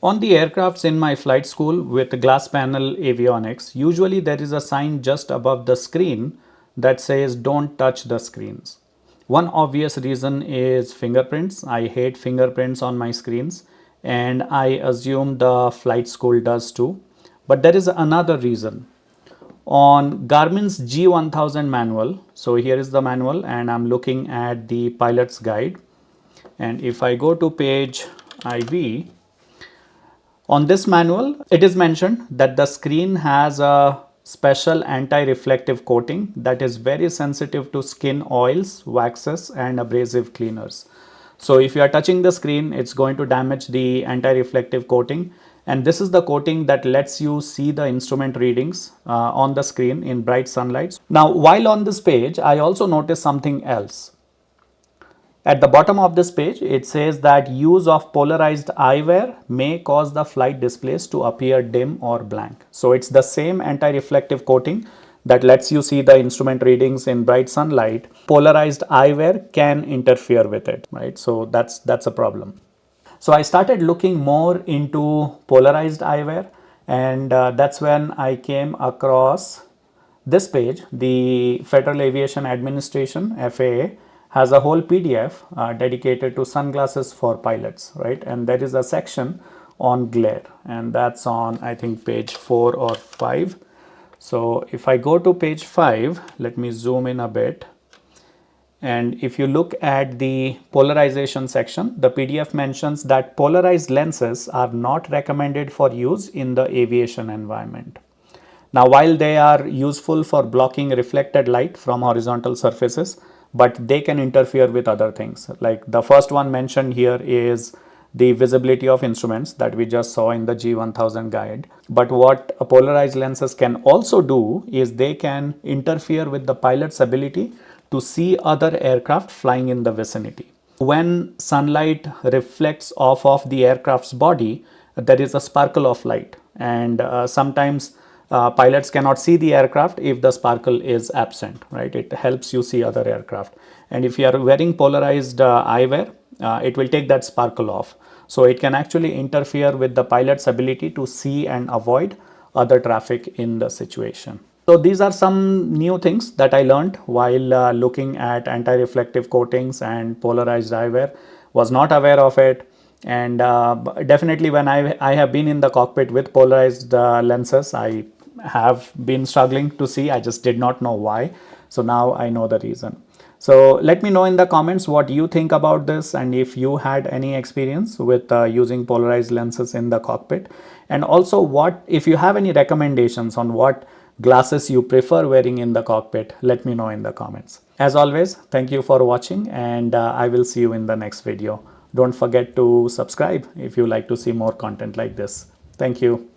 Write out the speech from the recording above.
On the aircrafts in my flight school with glass panel avionics, usually there is a sign just above the screen that says don't touch the screens. One obvious reason is fingerprints. I hate fingerprints on my screens, and I assume the flight school does too. But there is another reason. On Garmin's G1000 manual, so here is the manual and I'm looking at the pilot's guide, and if I go to page IV, on this manual, it is mentioned that the screen has a special anti-reflective coating that is very sensitive to skin oils, waxes, and abrasive cleaners. So if you are touching the screen, it's going to damage the anti-reflective coating. And this is the coating that lets you see the instrument readings on the screen in bright sunlight. Now, while on this page, I also noticed something else. At the bottom of this page, it says that use of polarized eyewear may cause the flight displays to appear dim or blank. So it's the same anti-reflective coating that lets you see the instrument readings in bright sunlight. Polarized eyewear can interfere with it, right? So that's a problem. So I started looking more into polarized eyewear, and that's when I came across this page. The Federal Aviation Administration, FAA, has a whole PDF dedicated to sunglasses for pilots, right? And there is a section on glare, and that's on, I think, page 4 or 5. So if I go to page 5, let me zoom in a bit. And if you look at the polarization section, the PDF mentions that polarized lenses are not recommended for use in the aviation environment. Now, while they are useful for blocking reflected light from horizontal surfaces, but they can interfere with other things. Like the first one mentioned here is the visibility of instruments that we just saw in the G1000 guide. But what polarized lenses can also do is they can interfere with the pilot's ability to see other aircraft flying in the vicinity. When sunlight reflects off of the aircraft's body, there is a sparkle of light, and sometimes pilots cannot see the aircraft if the sparkle is absent, right? It helps you see other aircraft. And if you are wearing polarized eyewear, it will take that sparkle off. So it can actually interfere with the pilot's ability to see and avoid other traffic in the situation. So these are some new things that I learned while looking at anti-reflective coatings and polarized eyewear. Was not aware of it. And definitely when I have been in the cockpit with polarized lenses, I have been struggling to see. I just did not know why. So now I know the reason. So let me know in the comments what you think about this, and if you had any experience with using polarized lenses in the cockpit, and also what if you have any recommendations on what glasses you prefer wearing in the cockpit. Let me know in the comments. As always, thank you for watching, and I will see you in the next video. Don't forget to subscribe if you like to see more content like this. Thank you.